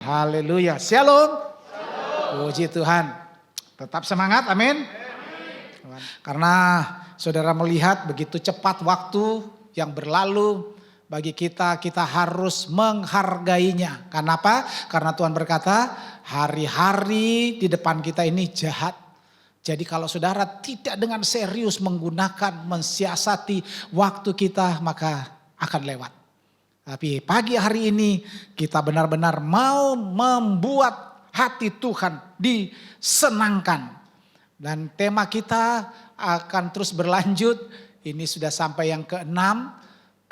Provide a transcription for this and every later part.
Haleluya. Shalom. Puji Tuhan. Tetap semangat, amin. Karena saudara melihat begitu cepat waktu yang berlalu bagi kita harus menghargainya. Kenapa? Karena Tuhan berkata hari-hari di depan kita ini jahat. Jadi kalau saudara tidak dengan serius menggunakan, mensiasati waktu kita, maka akan lewat. Tapi pagi hari ini kita benar-benar mau membuat hati Tuhan disenangkan. Dan tema kita akan terus berlanjut. Ini sudah sampai yang ke-6.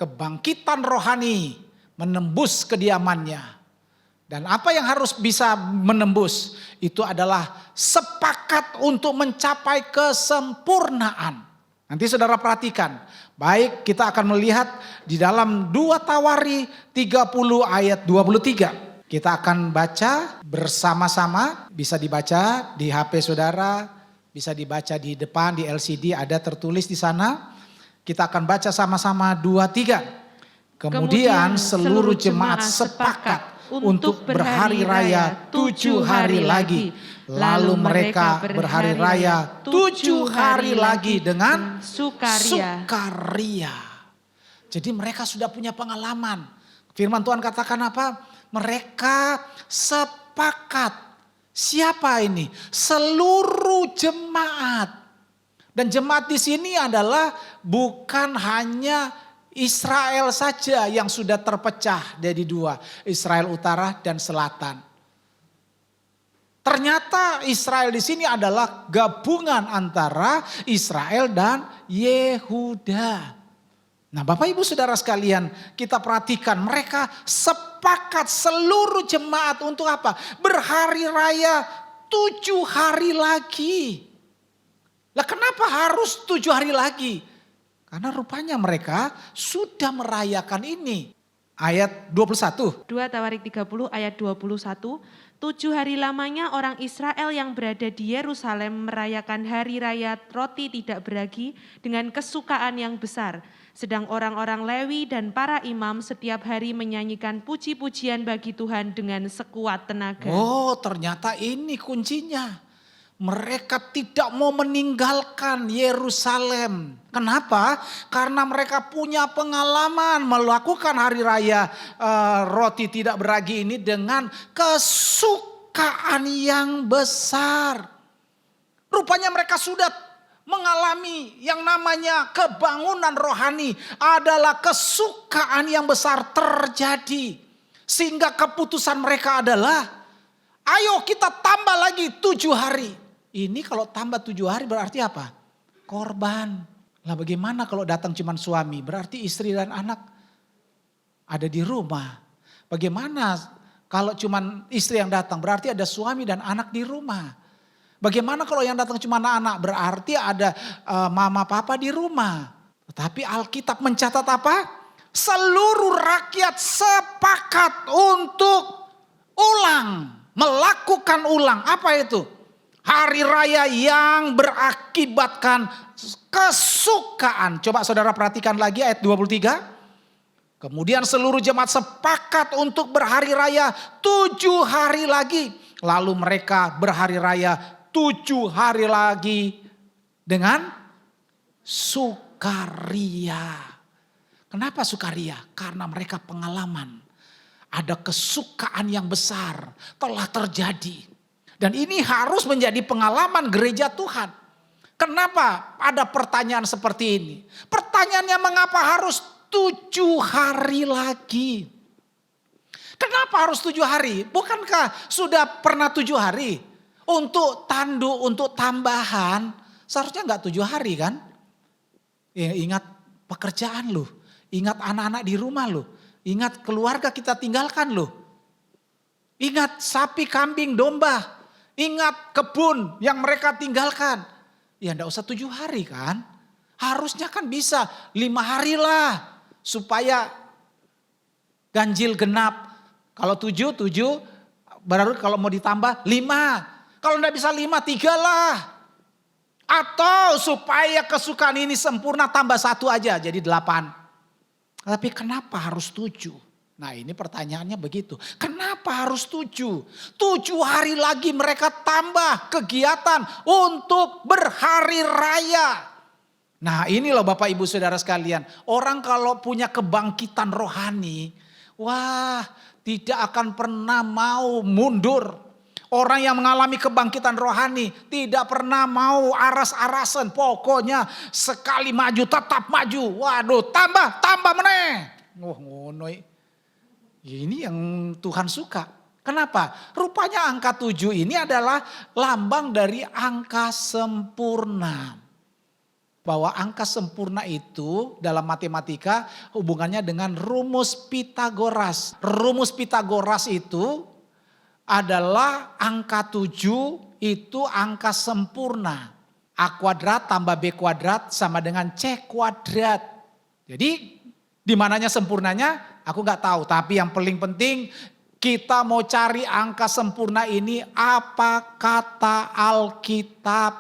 Kebangkitan rohani menembus kediamannya. Dan apa yang harus bisa menembus? Itu adalah sepakat untuk mencapai kesempurnaan. Nanti saudara perhatikan. Baik, kita akan melihat di dalam 2 Tawari 30 ayat 23. Kita akan baca bersama-sama. Bisa dibaca di HP saudara. Bisa dibaca di depan, di LCD ada tertulis di sana. Kita akan baca sama-sama 2, 3. Kemudian seluruh jemaat sepakat untuk berhari raya 7 hari lagi. Lalu mereka berhari raya 7 hari lagi dengan sukaria. Jadi mereka sudah punya pengalaman. Firman Tuhan katakan apa? Mereka sepakat. Siapa ini? Seluruh jemaat. Dan jemaat di sini adalah bukan hanya Israel saja yang sudah terpecah jadi 2. Israel Utara dan Selatan. Ternyata Israel di sini adalah gabungan antara Israel dan Yehuda. Nah Bapak Ibu Saudara sekalian, kita perhatikan mereka sepakat seluruh jemaat untuk apa? Berhari raya 7 hari lagi. Lah kenapa harus 7 hari lagi? Karena rupanya mereka sudah merayakan ini. Ayat 21. 2 Tawarik 30 ayat 21. 7 hari lamanya orang Israel yang berada di Yerusalem merayakan hari raya roti tidak beragi dengan kesukaan yang besar. Sedang orang-orang Lewi dan para imam setiap hari menyanyikan puji-pujian bagi Tuhan dengan sekuat tenaga. Oh, ternyata ini kuncinya. Mereka tidak mau meninggalkan Yerusalem. Kenapa? Karena mereka punya pengalaman melakukan hari raya roti tidak beragi ini dengan kesukaan yang besar. Rupanya mereka sudah mengalami yang namanya kebangunan rohani, adalah kesukaan yang besar terjadi. Sehingga keputusan mereka adalah, ayo kita tambah lagi 7 hari. Ini kalau tambah 7 hari berarti apa? Korban. Lah bagaimana kalau datang cuma suami? Berarti istri dan anak ada di rumah. Bagaimana kalau cuma istri yang datang? Berarti ada suami dan anak di rumah. Bagaimana kalau yang datang cuma anak-anak? Berarti ada mama papa di rumah. Tetapi Alkitab mencatat apa? Seluruh rakyat sepakat untuk melakukan ulang. Apa itu? Hari raya yang berakibatkan kesukaan. Coba saudara perhatikan lagi ayat 23. Kemudian seluruh jemaat sepakat untuk berhari raya 7 hari lagi. Lalu mereka berhari raya 7 hari lagi dengan sukaria. Kenapa sukaria? Karena mereka pengalaman. Ada kesukaan yang besar telah terjadi. Dan ini harus menjadi pengalaman gereja Tuhan. Kenapa ada pertanyaan seperti ini? Pertanyaannya mengapa harus 7 hari lagi? Kenapa harus 7 hari? Bukankah sudah pernah 7 hari? Untuk tanduk, untuk tambahan, seharusnya enggak 7 hari kan? Ingat pekerjaan loh, ingat anak-anak di rumah loh, ingat keluarga kita tinggalkan loh. Ingat sapi, kambing, domba, ingat kebun yang mereka tinggalkan. Ya enggak usah 7 hari kan? Harusnya kan bisa 5 hari lah, supaya ganjil genap. Kalau 7, baru kalau mau ditambah 5. Kalau enggak bisa 5, 3 lah. Atau supaya kesukaan ini sempurna tambah 1 aja jadi 8. Tapi kenapa harus 7? Nah ini pertanyaannya begitu. Kenapa harus 7? 7 hari lagi mereka tambah kegiatan untuk berhari raya. Nah ini loh Bapak Ibu Saudara sekalian. Orang kalau punya kebangkitan rohani, wah tidak akan pernah mau mundur. Orang yang mengalami kebangkitan rohani tidak pernah mau aras-arasan. Pokoknya sekali maju tetap maju. Waduh tambah meneh. Wah ngono. Ini yang Tuhan suka. Kenapa? Rupanya angka 7 ini adalah lambang dari angka sempurna. Bahwa angka sempurna itu dalam matematika hubungannya dengan rumus Pitagoras. Rumus Pitagoras itu adalah angka 7 itu angka sempurna. A kuadrat tambah B kuadrat sama dengan C kuadrat. Jadi di mananya sempurnanya aku nggak tahu. Tapi yang paling penting kita mau cari angka sempurna ini apa kata Alkitab.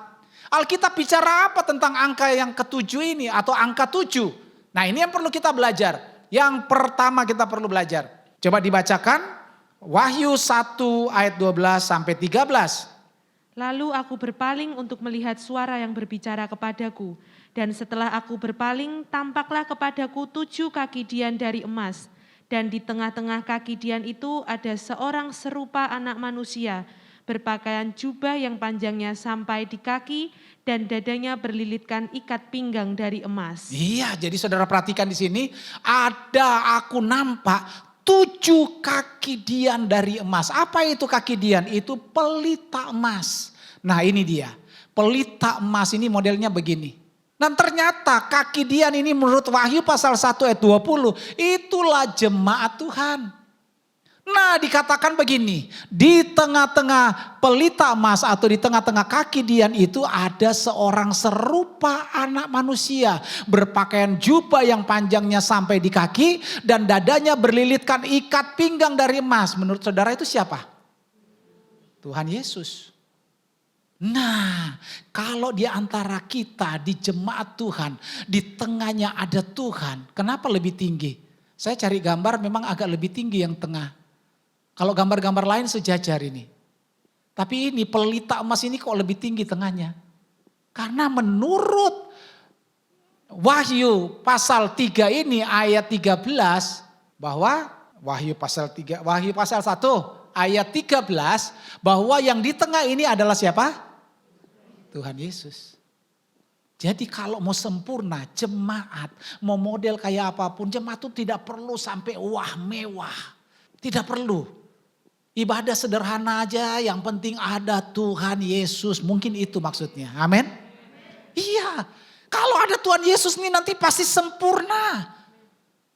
Alkitab bicara apa tentang angka yang ketujuh ini atau angka 7. Nah ini yang perlu kita belajar. Yang pertama kita perlu belajar. Coba dibacakan Wahyu 1 ayat 12 sampai 13. Lalu aku berpaling untuk melihat suara yang berbicara kepadaku. Dan setelah aku berpaling, tampaklah kepadaku 7 kaki dian dari emas. Dan di tengah-tengah kaki dian itu ada seorang serupa anak manusia, berpakaian jubah yang panjangnya sampai di kaki, dan dadanya berlilitkan ikat pinggang dari emas. Iya, jadi saudara perhatikan di sini, ada aku nampak 7 kaki dian dari emas. Apa itu kaki dian? Itu pelita emas. Nah ini dia, pelita emas ini modelnya begini. Dan ternyata kaki dian ini menurut Wahyu pasal 1 ayat 20, itulah jemaat Tuhan. Nah dikatakan begini, di tengah-tengah pelita emas atau di tengah-tengah kaki dian itu ada seorang serupa anak manusia. Berpakaian jubah yang panjangnya sampai di kaki dan dadanya berlilitkan ikat pinggang dari emas. Menurut saudara itu siapa? Tuhan Yesus. Nah kalau di antara kita di jemaat Tuhan, di tengahnya ada Tuhan, kenapa lebih tinggi? Saya cari gambar memang agak lebih tinggi yang tengah. Kalau gambar-gambar lain sejajar ini. Tapi ini pelita emas ini kok lebih tinggi tengahnya. Karena menurut Wahyu pasal 3 ini ayat 13. Bahwa Wahyu pasal 1 ayat 13. Bahwa yang di tengah ini adalah siapa? Tuhan Yesus. Jadi kalau mau sempurna jemaat. Mau model kayak apapun. Jemaat itu tidak perlu sampai wah mewah. Tidak perlu. Ibadah sederhana aja, yang penting ada Tuhan Yesus. Mungkin itu maksudnya, amin? Iya, kalau ada Tuhan Yesus ini nanti pasti sempurna.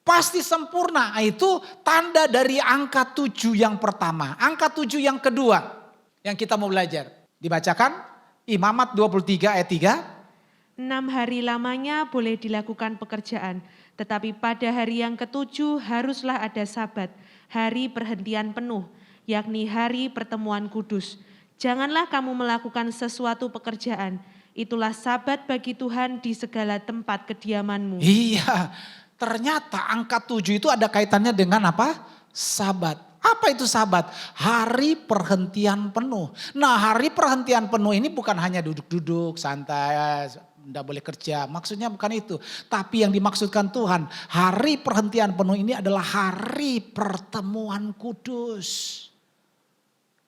Pasti sempurna, itu tanda dari angka 7 yang pertama. Angka 7 yang kedua yang kita mau belajar. Dibacakan Imamat 23 ayat 3. 6 hari lamanya boleh dilakukan pekerjaan, tetapi pada hari yang ketujuh haruslah ada sabat, hari perhentian penuh, yakni hari pertemuan kudus. Janganlah kamu melakukan sesuatu pekerjaan, itulah sabat bagi Tuhan di segala tempat kediamanmu. Iya, ternyata angka 7 itu ada kaitannya dengan apa? Sabat. Apa itu sabat? Hari perhentian penuh. Nah hari perhentian penuh ini bukan hanya duduk-duduk santai, tidak boleh kerja. Maksudnya bukan itu. Tapi yang dimaksudkan Tuhan, hari perhentian penuh ini adalah hari pertemuan kudus.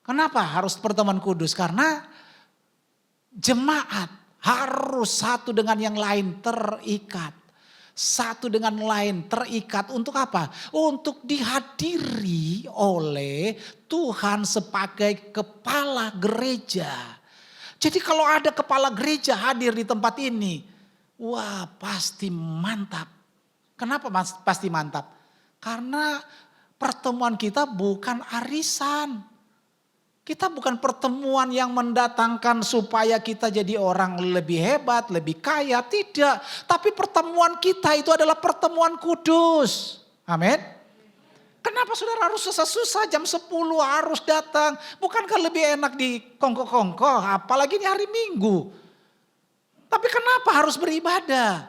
Kenapa harus pertemuan kudus? Karena jemaat harus satu dengan yang lain terikat. Satu dengan lain terikat untuk apa? Untuk dihadiri oleh Tuhan sebagai kepala gereja. Jadi kalau ada kepala gereja hadir di tempat ini, wah pasti mantap. Kenapa pasti mantap? Karena pertemuan kita bukan arisan. Kita bukan pertemuan yang mendatangkan supaya kita jadi orang lebih hebat, lebih kaya. Tidak. Tapi pertemuan kita itu adalah pertemuan kudus. Amin. Kenapa saudara harus susah-susah jam 10 harus datang. Bukankah lebih enak di kongko-kongko, apalagi di hari Minggu. Tapi kenapa harus beribadah?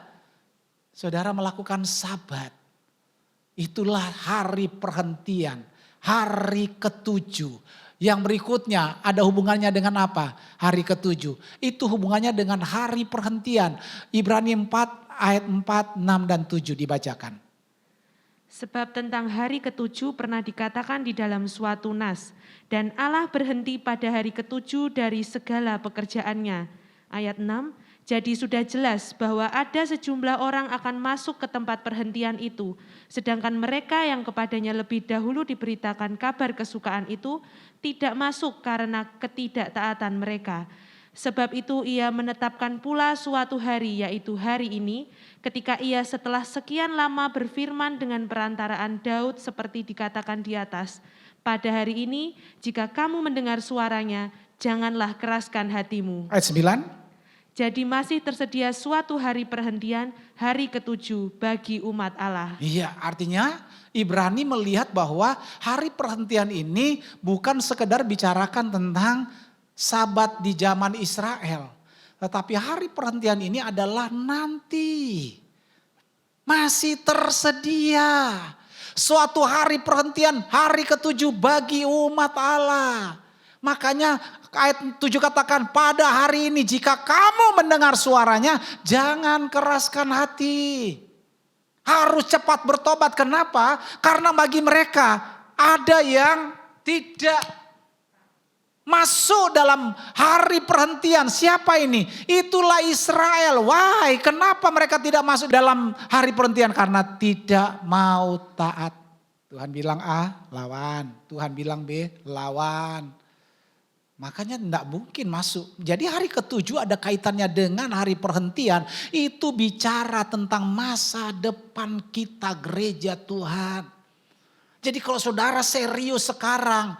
Saudara melakukan sabat. Itulah hari perhentian, hari ketujuh. Yang berikutnya ada hubungannya dengan apa? Hari ketujuh. Itu hubungannya dengan hari perhentian. Ibrani 4 ayat 4, 6 dan 7 dibacakan. Sebab tentang hari ketujuh pernah dikatakan di dalam suatu nas, dan Allah berhenti pada hari ketujuh dari segala pekerjaannya. Ayat 6, jadi sudah jelas bahwa ada sejumlah orang akan masuk ke tempat perhentian itu, sedangkan mereka yang kepadanya lebih dahulu diberitakan kabar kesukaan itu tidak masuk karena ketidaktaatan mereka. Sebab itu ia menetapkan pula suatu hari, yaitu hari ini, ketika ia setelah sekian lama berfirman dengan perantaraan Daud seperti dikatakan di atas, pada hari ini jika kamu mendengar suaranya, janganlah keraskan hatimu. Ayat 9. Jadi masih tersedia suatu hari perhentian, hari ketujuh bagi umat Allah. Iya, artinya Ibrani melihat bahwa hari perhentian ini bukan sekedar bicarakan tentang Sabat di zaman Israel. Tetapi hari perhentian ini adalah nanti. Masih tersedia. Suatu hari perhentian, hari ketujuh bagi umat Allah. Makanya ayat 7 katakan, pada hari ini jika kamu mendengar suaranya, jangan keraskan hati. Harus cepat bertobat. Kenapa? Karena bagi mereka ada yang tidak masuk dalam hari perhentian. Siapa ini? Itulah Israel. Why? Kenapa mereka tidak masuk dalam hari perhentian? Karena tidak mau taat. Tuhan bilang A, lawan. Tuhan bilang B, lawan. Makanya tidak mungkin masuk. Jadi hari ketujuh ada kaitannya dengan hari perhentian. Itu bicara tentang masa depan kita gereja Tuhan. Jadi kalau saudara serius sekarang,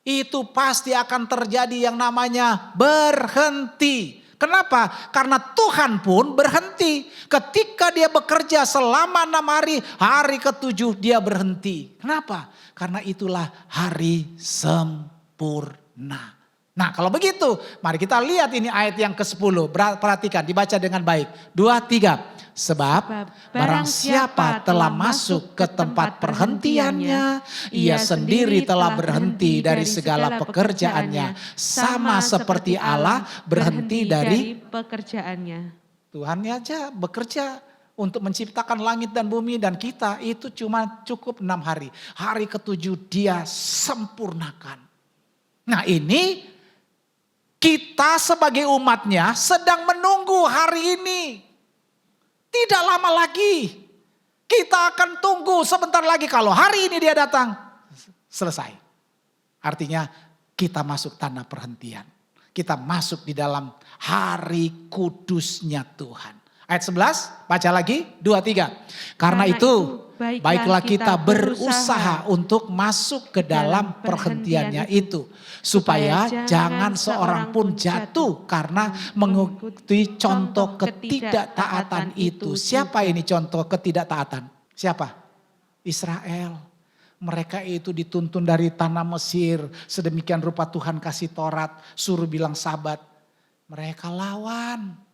itu pasti akan terjadi yang namanya berhenti. Kenapa? Karena Tuhan pun berhenti. Ketika dia bekerja selama 6 hari, hari ketujuh dia berhenti. Kenapa? Karena itulah hari sempurna. Nah kalau begitu, mari kita lihat ini ayat yang ke-10. Perhatikan, dibaca dengan baik. 2, 3. Sebab barang siapa telah masuk ke tempat perhentiannya, ia sendiri telah berhenti dari segala pekerjaannya. Sama seperti Allah berhenti dari pekerjaannya. Tuhan aja bekerja untuk menciptakan langit dan bumi, dan kita itu cuma cukup 6 hari. Hari ketujuh dia sempurnakan. Nah ini kita sebagai umatnya sedang menunggu hari ini. Tidak lama lagi. Kita akan tunggu sebentar lagi, kalau hari ini dia datang, selesai. Artinya kita masuk tanah perhentian. Kita masuk di dalam hari kudusnya Tuhan. Ayat 11, baca lagi, 2, 3. Karena itu baiklah kita berusaha untuk masuk ke dalam perhentiannya itu. Supaya jangan seorang pun jatuh karena mengikuti contoh ketidaktaatan itu. Siapa ini contoh ketidaktaatan? Siapa? Israel. Mereka itu dituntun dari tanah Mesir. Sedemikian rupa Tuhan kasih Taurat, suruh bilang Sabat. Mereka lawan.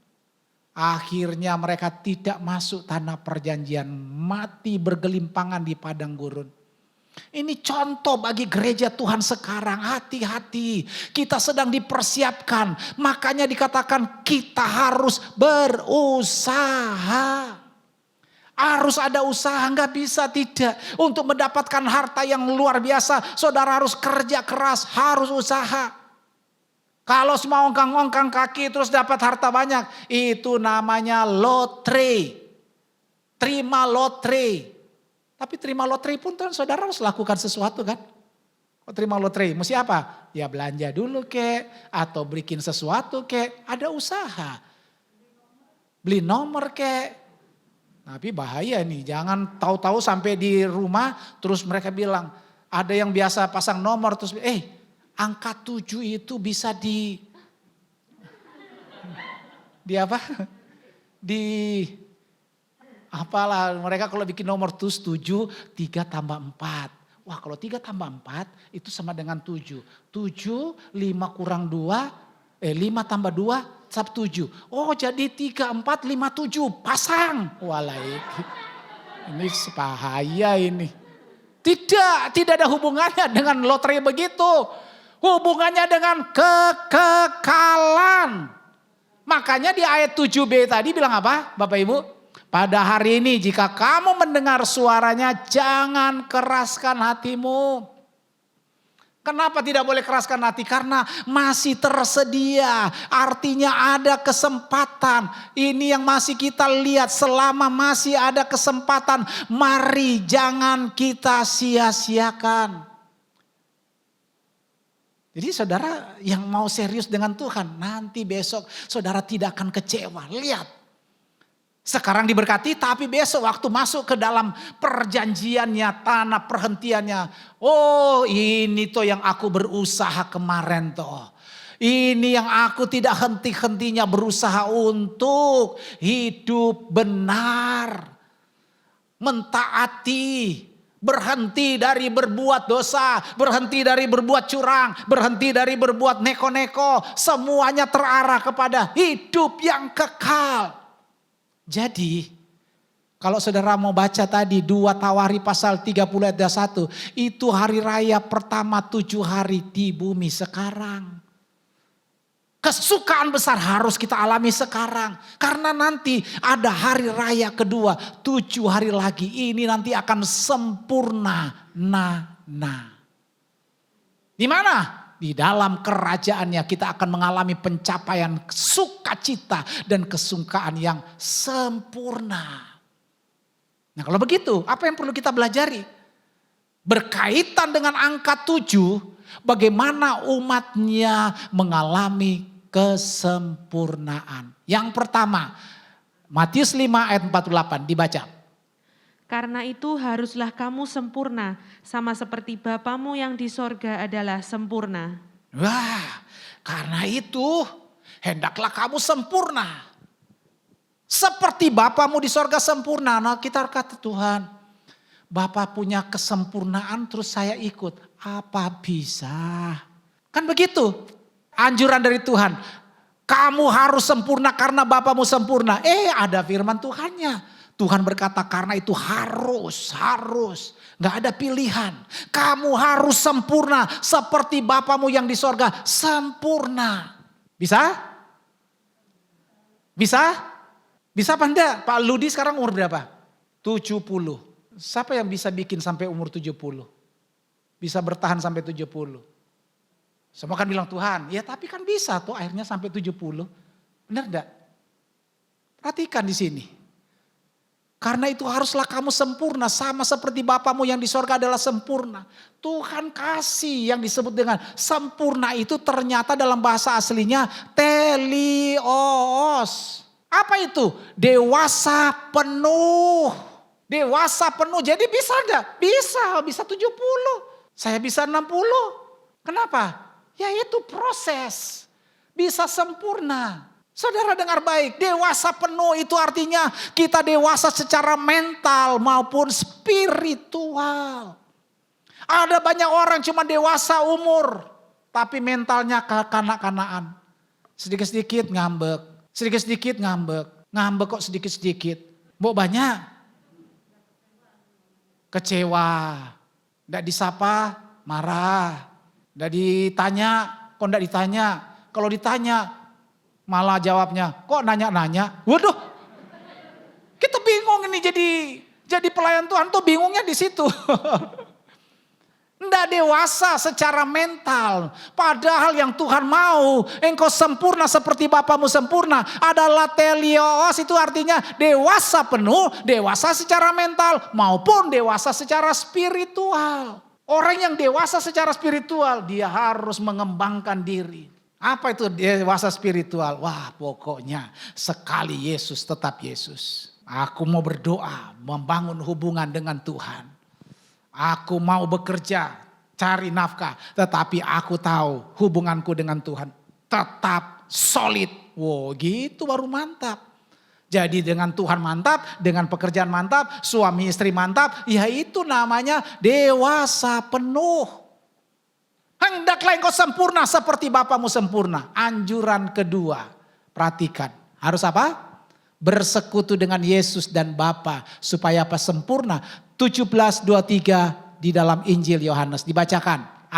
Akhirnya mereka tidak masuk tanah perjanjian, mati bergelimpangan di padang gurun. Ini contoh bagi gereja Tuhan sekarang, hati-hati. Kita sedang dipersiapkan, makanya dikatakan kita harus berusaha. Harus ada usaha, nggak bisa tidak. Untuk mendapatkan harta yang luar biasa, saudara harus kerja keras, harus usaha. Kalau semua ongkang-ongkang kaki terus dapat harta banyak, itu namanya lotre. Terima lotre. Tapi terima lotre pun kan saudara harus lakukan sesuatu kan. Kalau terima lotre, mesti apa? Ya belanja dulu kek, atau bikin sesuatu kek, ada usaha. Beli nomor kek. Tapi bahaya nih, jangan tahu-tahu sampai di rumah terus mereka bilang, ada yang biasa pasang nomor terus angka 7 itu bisa di apa? Apalah mereka kalau bikin nomor tuh 7, 3 tambah 4. Wah kalau 3 tambah 4 itu sama dengan 7. 7, 5 kurang 2, 5 tambah 2, 7. Oh jadi 3, 4, 5, 7, pasang. Walaik. Ini bahaya ini. Tidak ada hubungannya dengan lotre begitu. Hubungannya dengan kekekalan. Makanya di ayat 7b tadi bilang apa Bapak Ibu? Pada hari ini jika kamu mendengar suaranya jangan keraskan hatimu. Kenapa tidak boleh keraskan hati? Karena masih tersedia. Artinya ada kesempatan. Ini yang masih kita lihat selama masih ada kesempatan. Mari jangan kita sia-siakan. Jadi saudara yang mau serius dengan Tuhan. Nanti besok saudara tidak akan kecewa. Lihat. Sekarang diberkati tapi besok waktu masuk ke dalam perjanjiannya, tanah perhentiannya. Oh ini tuh yang aku berusaha kemarin tuh. Ini yang aku tidak henti-hentinya berusaha untuk hidup benar. Mentaati, berhenti dari berbuat dosa, berhenti dari berbuat curang, berhenti dari berbuat neko-neko. Semuanya terarah kepada hidup yang kekal. Jadi kalau saudara mau baca tadi 2 Tawari pasal 30 ayat 1. Itu hari raya pertama 7 hari di bumi sekarang. Kesukaan besar harus kita alami sekarang. Karena nanti ada hari raya kedua 7 hari lagi. Ini nanti akan sempurna. Di mana? Di dalam kerajaannya kita akan mengalami pencapaian sukacita dan kesukaan yang sempurna. Nah kalau begitu apa yang perlu kita pelajari? Berkaitan dengan angka 7, bagaimana umatnya mengalami kesempurnaan. Yang pertama, Matius 5 ayat 48 dibaca. Karena itu haruslah kamu sempurna, sama seperti Bapamu yang di sorga adalah sempurna. Wah, karena itu hendaklah kamu sempurna. Seperti Bapamu di sorga sempurna. Nah kita kata Tuhan, Bapa punya kesempurnaan terus saya ikut. Apa bisa? Kan begitu anjuran dari Tuhan. Kamu harus sempurna karena Bapamu sempurna. Ada firman Tuhannya. Tuhan berkata karena itu harus. Gak ada pilihan. Kamu harus sempurna seperti Bapamu yang di sorga sempurna. Bisa? Bisa apa enggak? Pak Ludi sekarang umur berapa? 70. Siapa yang bisa bikin sampai umur 70? Bisa bertahan sampai 70. Semua kan bilang Tuhan, ya tapi kan bisa tuh akhirnya sampai 70. Benar enggak? Perhatikan di sini. Karena itu haruslah kamu sempurna sama seperti Bapamu yang di sorga adalah sempurna. Tuhan kasih yang disebut dengan sempurna itu ternyata dalam bahasa aslinya telios. Apa itu? Dewasa penuh. Dewasa penuh. Jadi bisa enggak? Bisa 70. Saya bisa 60. Kenapa? Ya itu proses. Bisa sempurna. Saudara dengar baik, dewasa penuh itu artinya kita dewasa secara mental maupun spiritual. Ada banyak orang cuma dewasa umur, tapi mentalnya kekanak-kanakan. Sedikit-sedikit ngambek, sedikit-sedikit ngambek kok sedikit-sedikit. Mau banyak, kecewa, nggak disapa, marah, nggak ditanya, kok nggak ditanya, kalau ditanya malah jawabnya, kok nanya-nanya? Waduh, kita bingung ini jadi pelayan Tuhan tuh bingungnya di situ. Nggak dewasa secara mental. Padahal yang Tuhan mau, engkau sempurna seperti Bapamu sempurna. Adalah telios, itu artinya dewasa penuh, dewasa secara mental maupun dewasa secara spiritual. Orang yang dewasa secara spiritual, dia harus mengembangkan diri. Apa itu dewasa spiritual? Wah pokoknya sekali Yesus tetap Yesus. Aku mau berdoa, membangun hubungan dengan Tuhan. Aku mau bekerja, cari nafkah. Tetapi aku tahu hubunganku dengan Tuhan tetap solid. Wow gitu baru mantap. Jadi dengan Tuhan mantap, dengan pekerjaan mantap, suami istri mantap. Ya itu namanya dewasa penuh. Hendaklah engkau sempurna seperti Bapamu sempurna. Anjuran kedua, perhatikan. Harus apa? bersekutu dengan Yesus dan Bapa supaya apa? Sempurna. 17:23 di dalam Injil Yohanes dibacakan.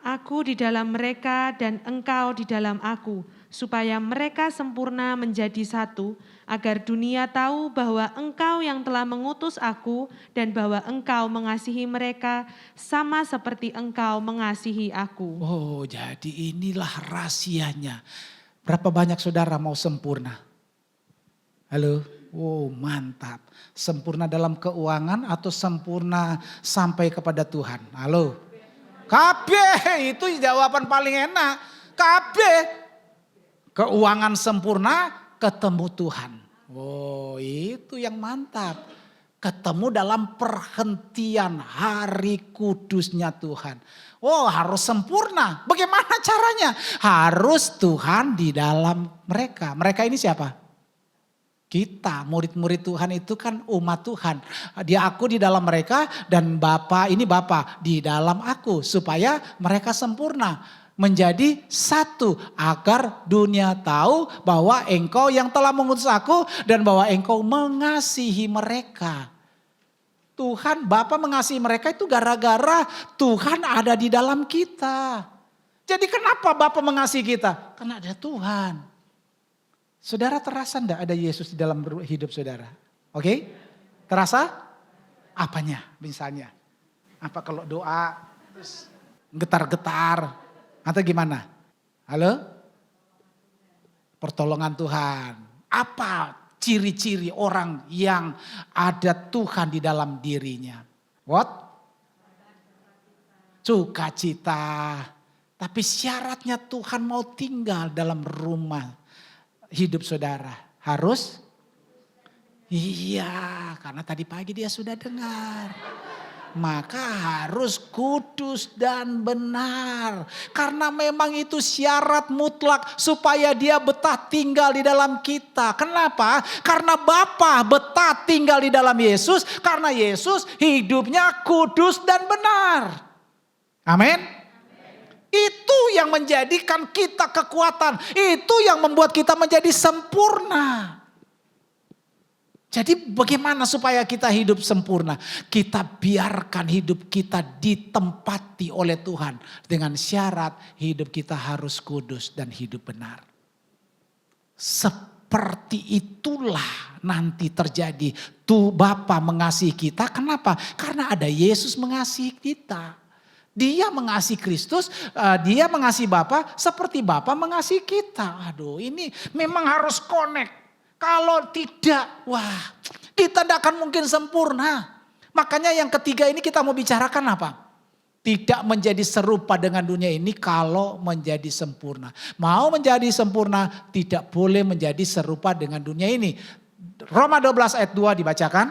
Aku di dalam mereka dan engkau di dalam aku, supaya mereka sempurna menjadi satu, agar dunia tahu bahwa engkau yang telah mengutus aku dan bahwa engkau mengasihi mereka sama seperti engkau mengasihi aku. Oh, jadi inilah rahasianya. Berapa banyak saudara mau sempurna? Halo? Oh, mantap. Sempurna dalam keuangan atau sempurna sampai kepada Tuhan? Halo? Kabeh, itu jawaban paling enak. Kabeh. Keuangan sempurna, ketemu Tuhan. Oh, itu yang mantap. Ketemu dalam perhentian hari kudusnya Tuhan. Oh, harus sempurna. Bagaimana caranya? Harus Tuhan di dalam mereka. Mereka ini siapa? Kita, murid-murid Tuhan itu kan umat Tuhan. Dia aku di dalam mereka dan Bapa, ini Bapa di dalam aku. Supaya mereka sempurna. Menjadi satu agar dunia tahu bahwa engkau yang telah mengutus aku dan bahwa engkau mengasihi mereka. Tuhan Bapa mengasihi mereka itu gara-gara Tuhan ada di dalam kita. Jadi kenapa Bapa mengasihi kita? Karena ada Tuhan. Saudara terasa enggak ada Yesus di dalam hidup saudara? Oke? Terasa? Apanya misalnya? Apa kalau doa terus getar-getar atau gimana? Halo? Pertolongan Tuhan. Apa ciri-ciri orang yang ada Tuhan di dalam dirinya? What? Sukacita. Tapi syaratnya Tuhan mau tinggal dalam rumah hidup saudara. Harus? Iya, karena tadi pagi dia sudah dengar. Maka harus kudus dan benar. Karena memang itu syarat mutlak supaya dia betah tinggal di dalam kita. Kenapa? Karena Bapa betah tinggal di dalam Yesus. Karena Yesus hidupnya kudus dan benar. Amin. Itu yang menjadikan kita kekuatan. Itu yang membuat kita menjadi sempurna. Jadi bagaimana supaya kita hidup sempurna? Kita biarkan hidup kita ditempati oleh Tuhan. Dengan syarat hidup kita harus kudus dan hidup benar. Seperti itulah nanti terjadi. Tuh Bapa mengasihi kita. Kenapa? Karena ada Yesus mengasihi kita. Dia mengasihi Kristus, dia mengasihi Bapa seperti Bapa mengasihi kita. Aduh, ini memang harus connect. Kalau tidak, wah, kita tidak akan mungkin sempurna. Makanya yang ketiga ini kita mau bicarakan apa? Tidak menjadi serupa dengan dunia ini kalau menjadi sempurna. Mau menjadi sempurna tidak boleh menjadi serupa dengan dunia ini. Roma 12 ayat 2 dibacakan.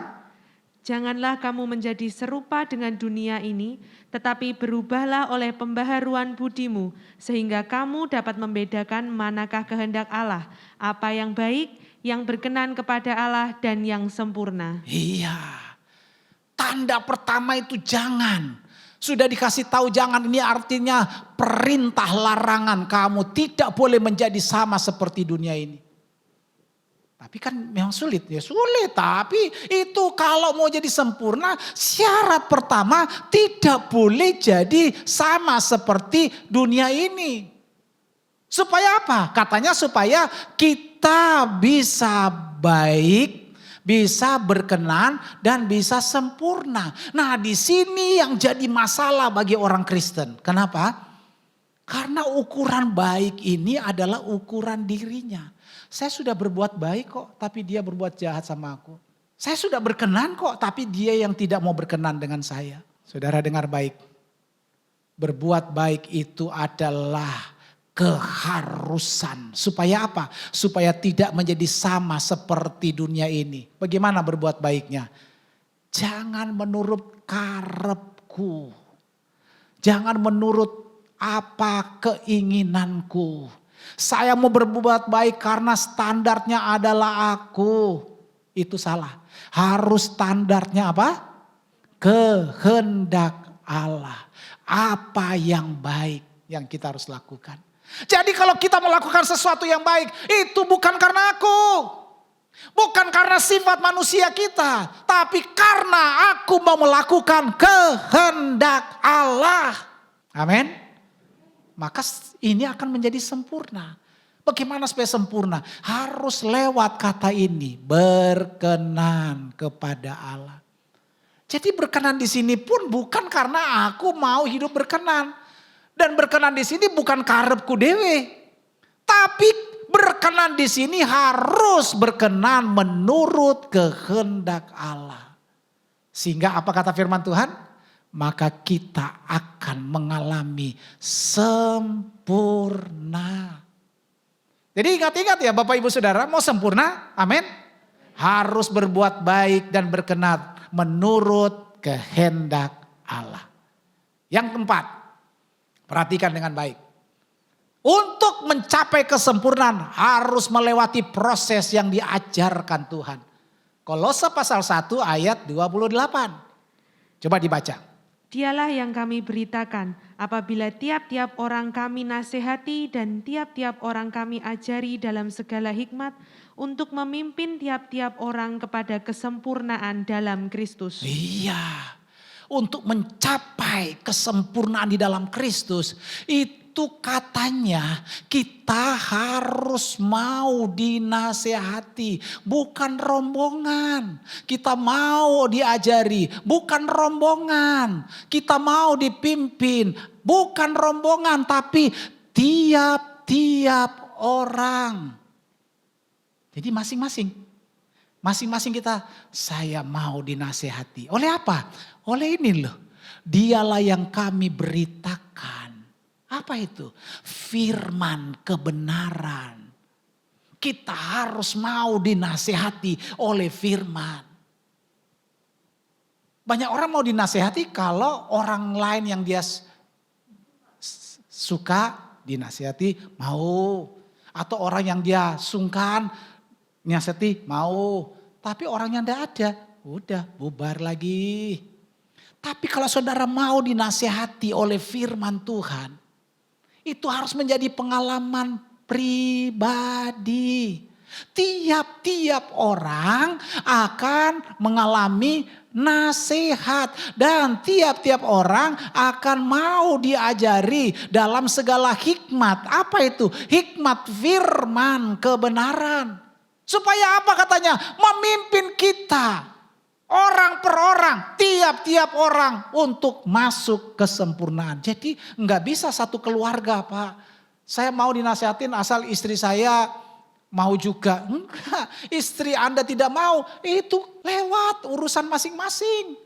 Janganlah kamu menjadi serupa dengan dunia ini, tetapi berubahlah oleh pembaharuan budimu, sehingga kamu dapat membedakan manakah kehendak Allah, apa yang baik, yang berkenan kepada Allah, dan yang sempurna. Iya, tanda pertama itu jangan. Sudah dikasih tahu jangan, ini artinya perintah larangan. Kamu tidak boleh menjadi sama seperti dunia ini. Tapi kan memang sulit, ya sulit. Tapi itu kalau mau jadi sempurna, syarat pertama tidak boleh jadi sama seperti dunia ini. Supaya apa? Katanya supaya kita bisa baik, bisa berkenan dan bisa sempurna. Nah, di sini yang jadi masalah bagi orang Kristen. Kenapa? Karena ukuran baik ini adalah ukuran dirinya. Saya sudah berbuat baik kok, tapi dia berbuat jahat sama aku. Saya sudah berkenan kok, tapi dia yang tidak mau berkenan dengan saya. Saudara dengar baik. Berbuat baik itu adalah keharusan. Supaya apa? Supaya tidak menjadi sama seperti dunia ini. Bagaimana berbuat baiknya? Jangan menurut karepku. Jangan menurut apa keinginanku. Saya mau berbuat baik karena standarnya adalah aku. Itu salah. Harus standarnya apa? Kehendak Allah. Apa yang baik yang kita harus lakukan. Jadi kalau kita melakukan sesuatu yang baik, itu bukan karena aku. Bukan karena sifat manusia kita, tapi karena aku mau melakukan kehendak Allah. Amin. Maka ini akan menjadi sempurna. Bagaimana supaya sempurna? Harus lewat kata ini, berkenan kepada Allah. Jadi berkenan di sini pun bukan karena aku mau hidup berkenan. Dan berkenan di sini bukan karepku dewe. Tapi berkenan di sini harus berkenan menurut kehendak Allah. Sehingga apa kata firman Tuhan? Maka kita akan mengalami sempurna. Jadi ingat-ingat ya Bapak Ibu Saudara, mau sempurna, amin. Harus berbuat baik dan berkenan menurut kehendak Allah. Yang keempat, perhatikan dengan baik. Untuk mencapai kesempurnaan harus melewati proses yang diajarkan Tuhan. Kolose pasal 1 ayat 28. Coba dibaca. Dialah yang kami beritakan apabila tiap-tiap orang kami nasihati dan tiap-tiap orang kami ajari dalam segala hikmat untuk memimpin tiap-tiap orang kepada kesempurnaan dalam Kristus. Iya, untuk mencapai kesempurnaan di dalam Kristus itu katanya kita harus mau dinasehati, bukan rombongan. Kita mau diajari, bukan rombongan. Kita mau dipimpin, bukan rombongan, tapi tiap-tiap orang. Jadi masing-masing kita, saya mau dinasehati. Oleh apa? Oleh ini loh, dialah yang kami beritakan. Apa itu? Firman kebenaran. Kita harus mau dinasehati oleh firman. Banyak orang mau dinasehati kalau orang lain yang dia suka dinasehati mau. Atau orang yang dia sungkan dinasehati mau. Tapi orang yang tidak ada, udah bubar lagi. Tapi kalau saudara mau dinasehati oleh firman Tuhan, itu harus menjadi pengalaman pribadi. Tiap-tiap orang akan mengalami nasihat. Dan tiap-tiap orang akan mau diajari dalam segala hikmat. Apa itu? Hikmat firman kebenaran. Supaya apa katanya? Memimpin kita. Orang per orang, tiap-tiap orang untuk masuk kesempurnaan. Jadi nggak bisa satu keluarga Pak. Saya mau dinasihatin asal istri saya mau juga. Enggak, istri Anda tidak mau, itu lewat urusan masing-masing.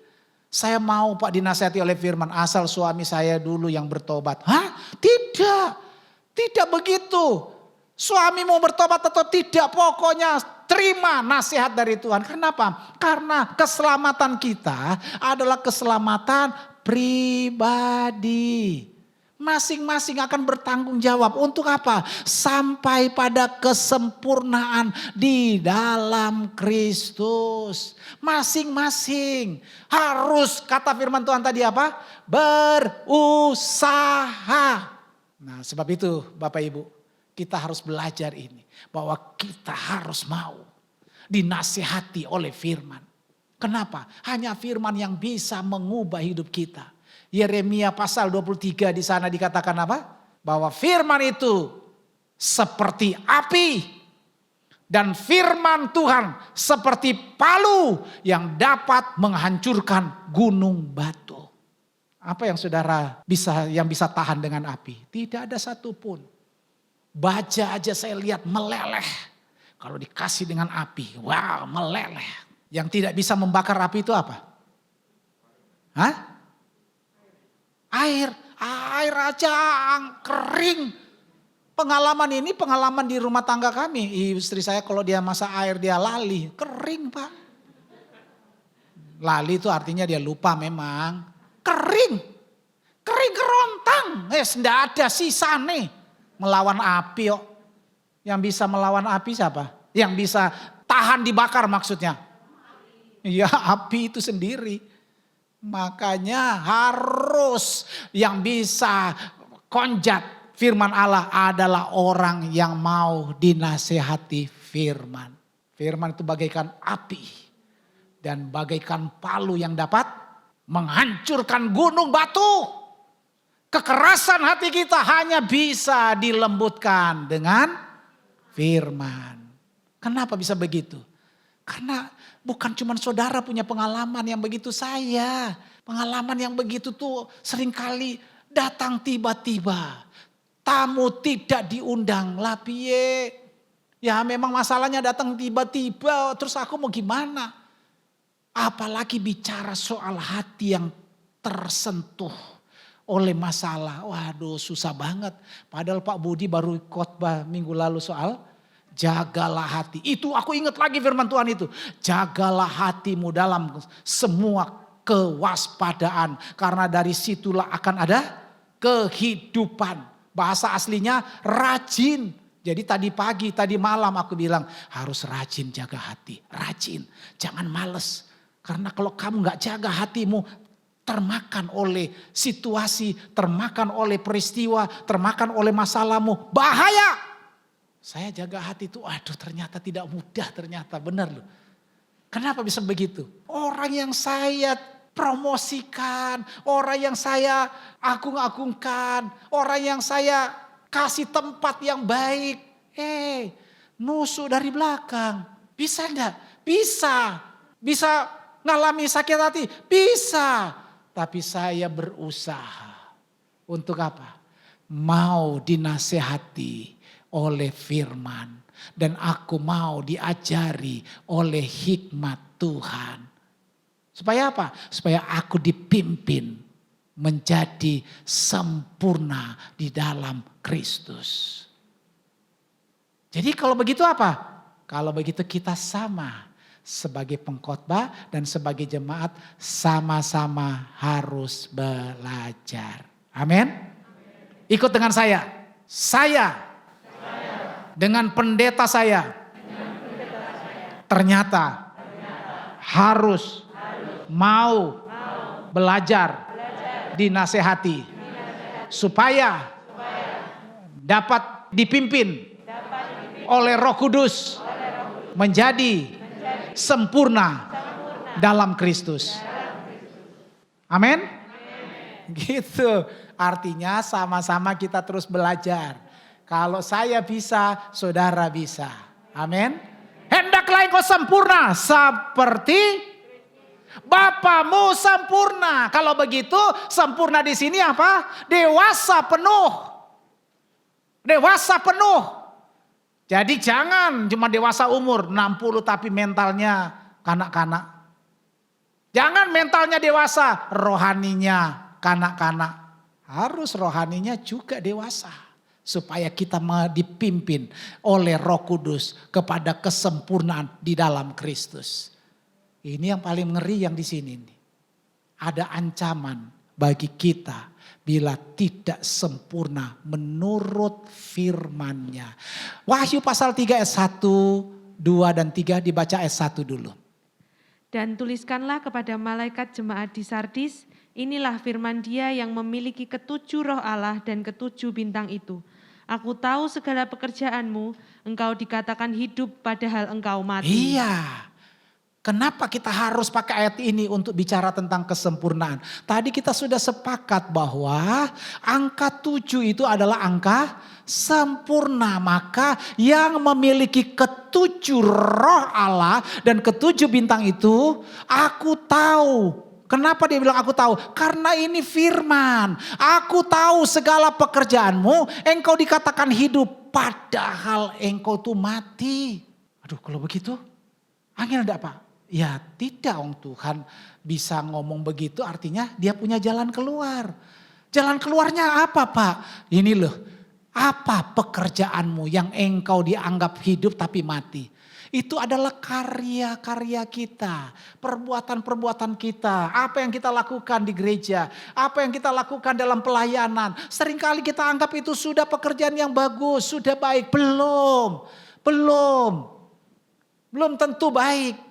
Saya mau Pak dinasihati oleh firman asal suami saya dulu yang bertobat. Hah? Tidak, tidak begitu. Suami mau bertobat atau tidak, pokoknya terima nasihat dari Tuhan. Kenapa? Karena keselamatan kita adalah keselamatan pribadi. Masing-masing akan bertanggung jawab untuk apa? Sampai pada kesempurnaan di dalam Kristus. Masing-masing harus, kata firman Tuhan tadi apa? Berusaha. Nah sebab itu Bapak Ibu, kita harus belajar ini. Bahwa kita harus mau dinasihati oleh firman. Kenapa? Hanya firman yang bisa mengubah hidup kita. Yeremia pasal 23 di sana dikatakan apa? Bahwa firman itu seperti api. Dan firman Tuhan seperti palu yang dapat menghancurkan gunung batu. Apa yang saudara bisa tahan dengan api? Tidak ada satupun. Baja aja saya lihat meleleh. Kalau dikasih dengan api, wow meleleh. Yang tidak bisa membakar api itu apa? Hah? Air aja kering. Pengalaman ini pengalaman di rumah tangga kami. Istri saya kalau dia masak air dia lali, kering Pak. Lali itu artinya dia lupa memang. Kering kerontang. Tidak ada sisa nih. Melawan api kok. Yang bisa melawan api siapa? Yang bisa tahan dibakar maksudnya. Ya api itu sendiri. Makanya harus yang bisa konjat firman Allah adalah orang yang mau dinasehati firman. Firman itu bagaikan api dan bagaikan palu yang dapat menghancurkan gunung batu. Kekerasan hati kita hanya bisa dilembutkan dengan firman. Kenapa bisa begitu? Karena bukan cuma saudara punya pengalaman yang begitu, saya. Pengalaman yang begitu tuh seringkali datang tiba-tiba. Tamu tidak diundang lah piye. Ya memang masalahnya datang tiba-tiba, terus aku mau gimana? Apalagi bicara soal hati yang tersentuh oleh masalah. Waduh susah banget. Padahal Pak Budi baru khotbah minggu lalu soal jagalah hati. Itu aku ingat lagi firman Tuhan itu. Jagalah hatimu dalam semua kewaspadaan. Karena dari situlah akan ada kehidupan. Bahasa aslinya rajin. Jadi tadi pagi, tadi malam aku bilang harus rajin jaga hati. Rajin, jangan males. Karena kalau kamu gak jaga hatimu termakan oleh situasi, termakan oleh peristiwa, termakan oleh masalahmu. Bahaya. Saya jaga hati itu, aduh ternyata tidak mudah ternyata, benar loh. Kenapa bisa begitu? Orang yang saya promosikan, orang yang saya agung-agungkan, orang yang saya kasih tempat yang baik. Nusuk dari belakang. Bisa enggak? Bisa. Bisa ngalami sakit hati? Bisa. Tapi saya berusaha. Untuk apa? Mau dinasehati oleh firman. Dan aku mau diajari oleh hikmat Tuhan. Supaya apa? Supaya aku dipimpin menjadi sempurna di dalam Kristus. Jadi kalau begitu apa? Kalau begitu kita sama sebagai pengkhotbah dan sebagai jemaat sama-sama harus belajar. Amin. Ikut dengan saya. Saya dengan pendeta saya ternyata harus mau belajar dinasehati supaya dapat dipimpin oleh Roh Kudus menjadi sempurna dalam Kristus. Amin. Gitu. Artinya sama-sama kita terus belajar. Kalau saya bisa, saudara bisa. Amin. Hendaklah engkau sempurna seperti Bapamu sempurna. Kalau begitu sempurna di sini apa? Dewasa penuh. Dewasa penuh. Jadi jangan cuma dewasa umur 60 tapi mentalnya kanak-kanak. Jangan mentalnya dewasa, rohaninya kanak-kanak. Harus rohaninya juga dewasa. Supaya kita dipimpin oleh Roh Kudus kepada kesempurnaan di dalam Kristus. Ini yang paling ngeri yang di sini nih. Ada ancaman bagi kita bila tidak sempurna menurut firman-Nya. Wahyu pasal 3 ayat 1, 2 dan 3 dibaca ayat 1 dulu. Dan tuliskanlah kepada malaikat jemaat di Sardis, inilah firman Dia yang memiliki ketujuh roh Allah dan ketujuh bintang itu. Aku tahu segala pekerjaanmu, engkau dikatakan hidup padahal engkau mati. Iya. Kenapa kita harus pakai ayat ini untuk bicara tentang kesempurnaan? Tadi kita sudah sepakat bahwa angka 7 itu adalah angka sempurna. Maka yang memiliki ketujuh roh Allah dan ketujuh bintang itu aku tahu. Kenapa dia bilang aku tahu? Karena ini firman. Aku tahu segala pekerjaanmu, engkau dikatakan hidup padahal engkau tuh mati. Aduh kalau begitu, angin ada apa? Ya tidak, Tuhan bisa ngomong begitu artinya dia punya jalan keluar. Jalan keluarnya apa Pak? Ini loh, apa pekerjaanmu yang engkau dianggap hidup tapi mati? Itu adalah karya-karya kita, perbuatan-perbuatan kita, apa yang kita lakukan di gereja, apa yang kita lakukan dalam pelayanan. Seringkali kita anggap itu sudah pekerjaan yang bagus, sudah baik. Belum tentu baik.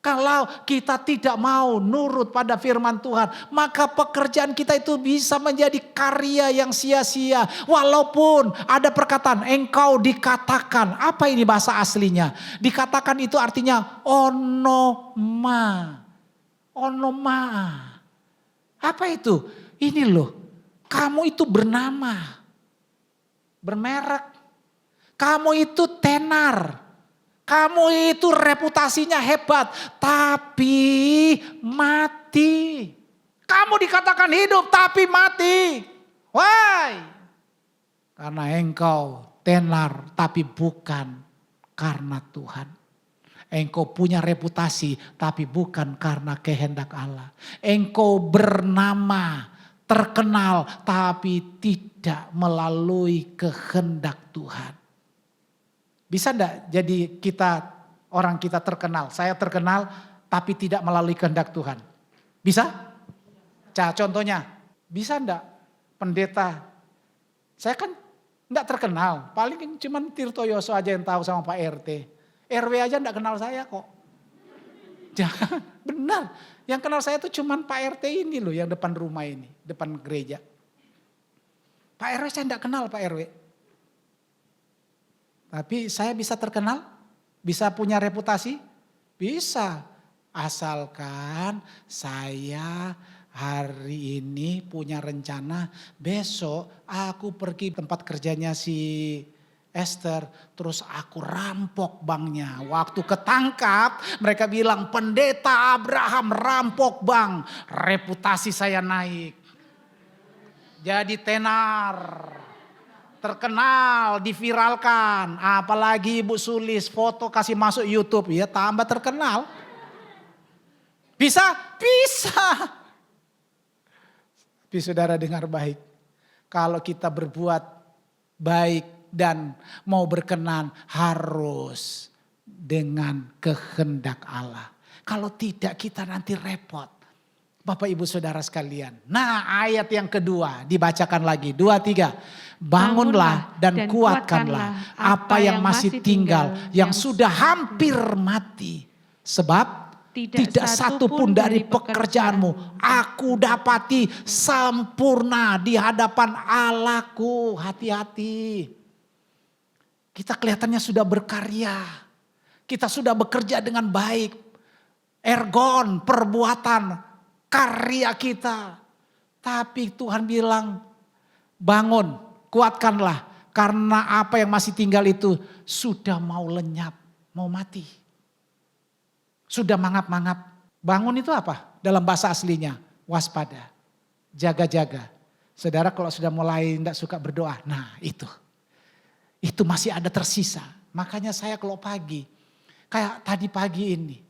Kalau kita tidak mau nurut pada firman Tuhan, maka pekerjaan kita itu bisa menjadi karya yang sia-sia. Walaupun ada perkataan engkau dikatakan, apa ini bahasa aslinya? Dikatakan itu artinya onoma. Onoma. Apa itu? Ini loh, kamu itu bernama, bermerek. Kamu itu tenar. Kamu itu reputasinya hebat, tapi mati. Kamu dikatakan hidup, tapi mati. Why? Karena engkau tenar, tapi bukan karena Tuhan. Engkau punya reputasi, tapi bukan karena kehendak Allah. Engkau bernama, terkenal, tapi tidak melalui kehendak Tuhan. Bisa enggak jadi orang kita terkenal, saya terkenal tapi tidak melalui kehendak Tuhan? Bisa? Contohnya, bisa enggak pendeta, saya kan enggak terkenal, paling cuman Tirto Yoso aja yang tahu sama Pak RT. RW aja enggak kenal saya kok. Jangan, benar. Yang kenal saya tuh cuman Pak RT ini loh yang depan rumah ini, depan gereja. Pak RW saya enggak kenal Pak RW. Tapi saya bisa terkenal, bisa punya reputasi, bisa. Asalkan saya hari ini punya rencana besok aku pergi tempat kerjanya si Esther, terus aku rampok banknya. Waktu ketangkap mereka bilang pendeta Abraham rampok bank, reputasi saya naik. Jadi tenar. Terkenal, diviralkan. Apalagi Ibu Sulis foto kasih masuk YouTube. Ya tambah terkenal. Bisa? Bisa. Tapi saudara dengar baik. Kalau kita berbuat baik dan mau berkenan harus dengan kehendak Allah. Kalau tidak kita nanti repot. Bapak Ibu Saudara sekalian. Nah ayat yang kedua dibacakan lagi. 2, 3. Bangunlah dan kuatkanlah apa yang masih tinggal. Yang sudah hampir mati. Sebab tidak satu pun dari pekerjaanmu aku dapati sempurna di hadapan Allahku. Hati-hati. Kita kelihatannya sudah berkarya. Kita sudah bekerja dengan baik. Ergon, perbuatan. Karya kita. Tapi Tuhan bilang bangun, kuatkanlah. Karena apa yang masih tinggal itu sudah mau lenyap, mau mati. Sudah mangap-mangap. Bangun itu apa? Dalam bahasa aslinya waspada, jaga-jaga. Saudara kalau sudah mulai tidak suka berdoa, nah itu masih ada tersisa. Makanya saya kalau pagi, kayak tadi pagi ini.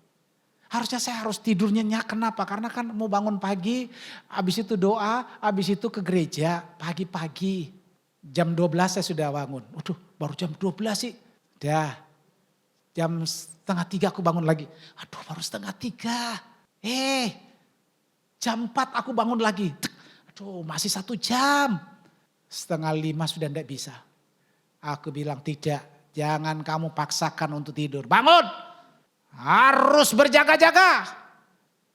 Harusnya saya harus tidur nyenyak, kenapa? Karena kan mau bangun pagi, habis itu doa, habis itu ke gereja pagi-pagi. Jam 12 saya sudah bangun. Waduh baru jam 12 sih. Dah jam 2:30 aku bangun lagi. Aduh baru 2:30. Jam 4 aku bangun lagi. Aduh masih 1 jam. 4:30 sudah tidak bisa. Aku bilang tidak, jangan kamu paksakan untuk tidur. Bangun! Harus berjaga-jaga.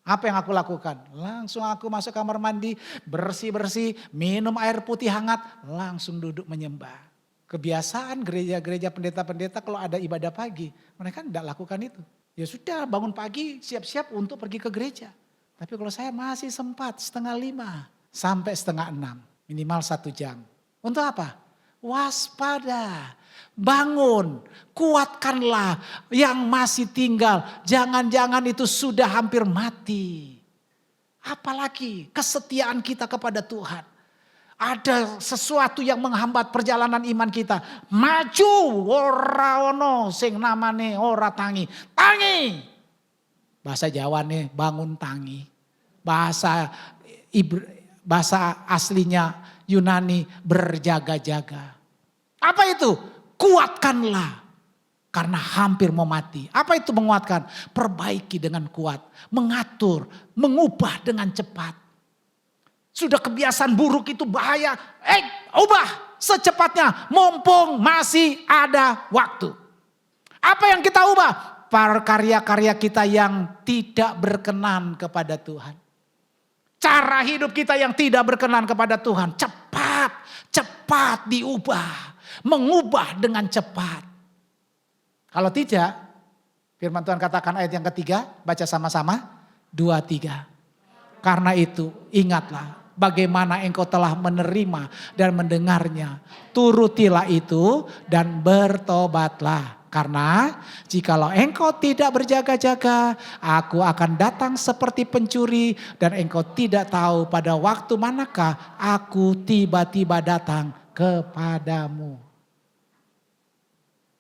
Apa yang aku lakukan? Langsung aku masuk kamar mandi, bersih-bersih, minum air putih hangat, langsung duduk menyembah. Kebiasaan gereja-gereja pendeta-pendeta kalau ada ibadah pagi, mereka tidak lakukan itu. Ya sudah bangun pagi siap-siap untuk pergi ke gereja. Tapi kalau saya masih sempat 4:30 sampai 5:30, minimal 1 jam. Untuk apa? Waspada. Bangun, kuatkanlah yang masih tinggal. Jangan-jangan itu sudah hampir mati. Apalagi kesetiaan kita kepada Tuhan. Ada sesuatu yang menghambat perjalanan iman kita. Maju, ora ono sing namane ora tangi. Tangi. Bahasa Jawa nih bangun tangi. Bahasa aslinya Yunani berjaga-jaga. Apa itu? Kuatkanlah karena hampir mau mati. Apa itu menguatkan? Perbaiki dengan kuat, mengatur, mengubah dengan cepat. Sudah kebiasaan buruk itu bahaya. Ubah secepatnya mumpung masih ada waktu. Apa yang kita ubah? karya-karya kita yang tidak berkenan kepada Tuhan. Cara hidup kita yang tidak berkenan kepada Tuhan. Cepat diubah. Mengubah dengan cepat. Kalau tidak, firman Tuhan katakan ayat yang ketiga, baca sama-sama. 2, 3. Karena itu ingatlah bagaimana engkau telah menerima dan mendengarnya. Turutilah itu dan bertobatlah. Karena jikalau engkau tidak berjaga-jaga, aku akan datang seperti pencuri dan engkau tidak tahu pada waktu manakah aku tiba-tiba datang kepadamu.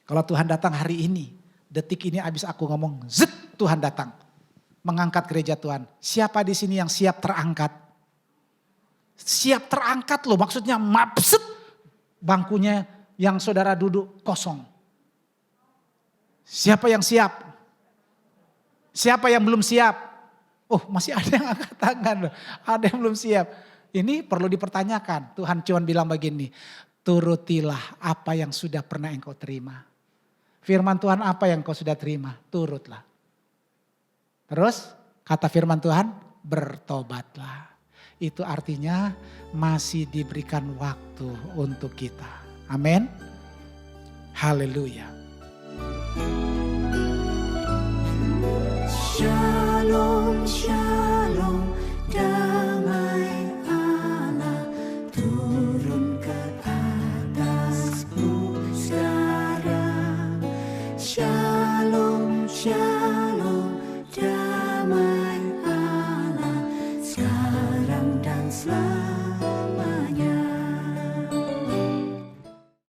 Kalau Tuhan datang hari ini, detik ini abis aku ngomong, Tuhan datang. Mengangkat gereja Tuhan. Siapa di sini yang siap terangkat? Siap terangkat loh, maksudnya mapset. Bangkunya yang saudara duduk kosong. Siapa yang siap? Siapa yang belum siap? Oh, masih ada yang angkat tangan loh. Ada yang belum siap. Ini perlu dipertanyakan. Tuhan cuma bilang begini, turutilah apa yang sudah pernah engkau terima. Firman Tuhan apa yang engkau sudah terima? Turutlah. Terus kata firman Tuhan, bertobatlah. Itu artinya masih diberikan waktu untuk kita. Amin. Haleluya.